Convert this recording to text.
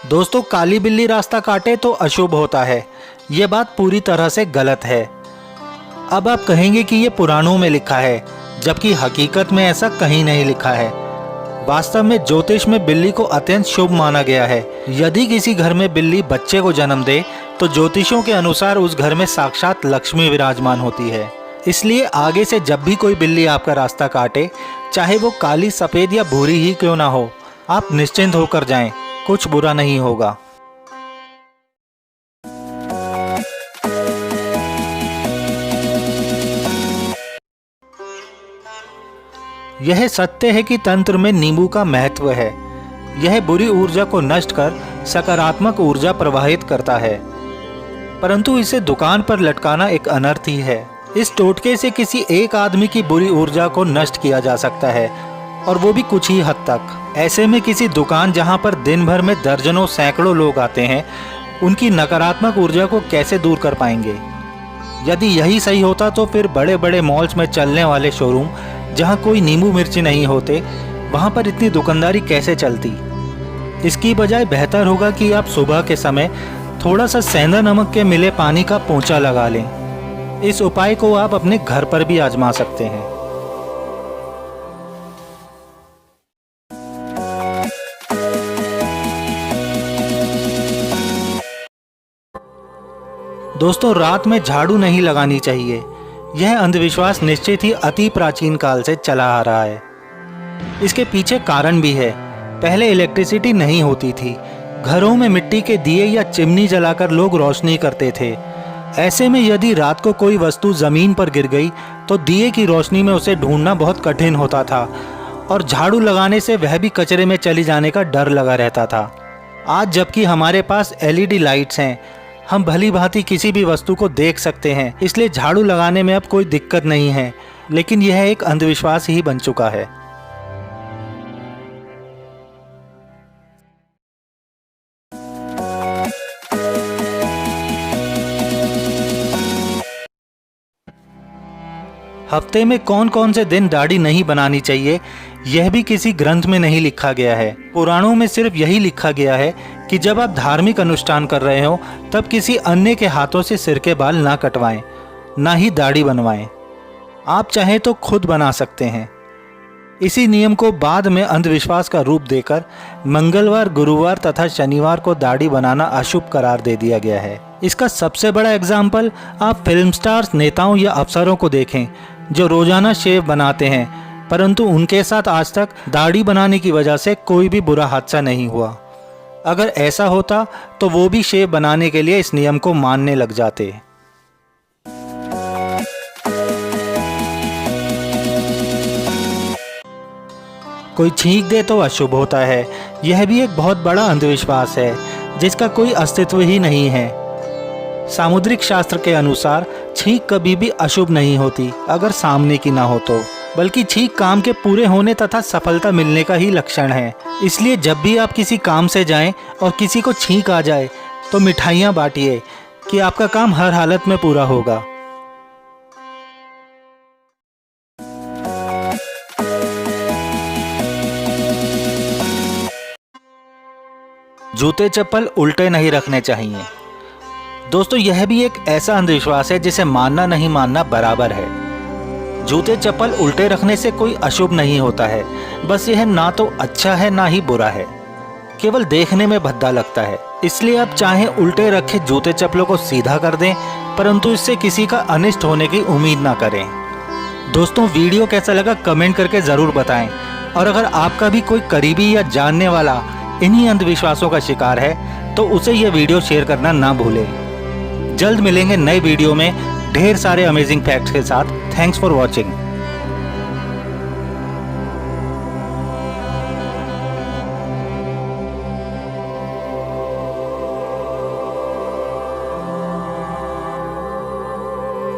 दोस्तों, काली बिल्ली रास्ता काटे तो अशुभ होता है, ये बात पूरी तरह से गलत है। अब आप कहेंगे कि ये पुराणों में लिखा है, जबकि हकीकत में ऐसा कहीं नहीं लिखा है। वास्तव में ज्योतिष में बिल्ली को अत्यंत शुभ माना गया है। यदि किसी घर में बिल्ली बच्चे को जन्म दे तो ज्योतिषों के अनुसार उस घर में साक्षात लक्ष्मी विराजमान होती है। इसलिए आगे से जब भी कोई बिल्ली आपका रास्ता काटे, चाहे वो काली, सफ़ेद या भूरी ही क्यों ना हो, आप निश्चिंत होकर जाएं, कुछ बुरा नहीं होगा। यह सत्य है कि तंत्र में नींबू का महत्व है। यह बुरी ऊर्जा को नष्ट कर सकारात्मक ऊर्जा प्रवाहित करता है, परंतु इसे दुकान पर लटकाना एक अनर्थ ही है। इस टोटके से किसी एक आदमी की बुरी ऊर्जा को नष्ट किया जा सकता है, और वो भी कुछ ही हद तक। ऐसे में किसी दुकान जहां पर दिन भर में दर्जनों सैकड़ों लोग आते हैं, उनकी नकारात्मक ऊर्जा को कैसे दूर कर पाएंगे? यदि यही सही होता तो फिर बड़े बड़े मॉल्स में चलने वाले शोरूम जहां कोई नींबू मिर्ची नहीं होते, वहां पर इतनी दुकानदारी कैसे चलती? इसकी बजाय बेहतर होगा कि आप सुबह के समय थोड़ा सा सेंधा नमक के मिले पानी का पोंछा लगा लें। इस उपाय को आप अपने घर पर भी आजमा सकते हैं। दोस्तों, रात में झाड़ू नहीं लगानी चाहिए। यह अंधविश्वास निश्चित ही अति प्राचीन काल से चला आ रहा है। इसके पीछे कारण भी है। पहले इलेक्ट्रिसिटी नहीं होती थी। घरों में मिट्टी के दिए या चिमनी जलाकर लोग रोशनी करते थे। ऐसे में यदि रात को कोई वस्तु जमीन पर गिर गई तो दिए की रोशनी में उसे ढूंढना बहुत कठिन होता था, और झाड़ू लगाने से वह भी कचरे में चली जाने का डर लगा रहता था। आज जबकि हमारे पास LED लाइट्स हैं, हम भली भांति किसी भी वस्तु को देख सकते हैं, इसलिए झाड़ू लगाने में अब कोई दिक्कत नहीं है। लेकिन यह एक अंधविश्वास ही बन चुका है। हफ्ते में कौन कौन से दिन दाढ़ी नहीं बनानी चाहिए, यह भी किसी ग्रंथ में नहीं लिखा गया है। पुराणों में सिर्फ यही लिखा गया है कि जब आप धार्मिक अनुष्ठान कर रहे हो तब किसी अन्य के हाथों से सिर के बाल ना कटवाएं, ना ही दाढ़ी बनवाएं। आप चाहें तो खुद बना सकते हैं। इसी नियम को बाद में अंधविश्वास का रूप देकर मंगलवार, गुरुवार तथा शनिवार को दाढ़ी बनाना अशुभ करार दे दिया गया है। इसका सबसे बड़ा एग्जाम्पल आप फिल्म स्टार्स, नेताओं या अफसरों को देखें जो रोजाना शेव बनाते हैं, परंतु उनके साथ आज तक दाढ़ी बनाने की वजह से कोई भी बुरा हादसा नहीं हुआ। अगर ऐसा होता तो वो भी शेव बनाने के लिए इस नियम को मानने लग जाते। कोई छींक दे तो अशुभ होता है, यह भी एक बहुत बड़ा अंधविश्वास है जिसका कोई अस्तित्व ही नहीं है। सामुद्रिक शास्त्र के अनुसार छींक कभी भी अशुभ नहीं होती अगर सामने की ना हो तो, बल्कि छींक काम के पूरे होने तथा सफलता मिलने का ही लक्षण है। इसलिए जब भी आप किसी काम से जाएं और किसी को छींक आ जाए तो मिठाइयाँ बांटिए कि आपका काम हर हालत में पूरा होगा। जूते चप्पल उल्टे नहीं रखने चाहिए। दोस्तों, यह भी एक ऐसा अंधविश्वास है जिसे मानना नहीं मानना बराबर है। जूते चप्पल उल्टे रखने से कोई अशुभ नहीं होता है, बस यह ना तो अच्छा है ना ही बुरा है, केवल देखने में भद्दा लगता है। इसलिए आप चाहे उल्टे रखे जूते चप्पलों को सीधा कर दें, परंतु इससे किसी का अनिष्ट होने की उम्मीद ना करें। दोस्तों, वीडियो कैसा लगा कमेंट करके ज़रूर बताएं, और अगर आपका भी कोई करीबी या जानने वाला इन्हीं अंधविश्वासों का शिकार है तो उसे यह वीडियो शेयर करना ना भूलें। जल्द मिलेंगे नए वीडियो में ढेर सारे अमेजिंग फैक्ट्स के साथ। Thanks for watching.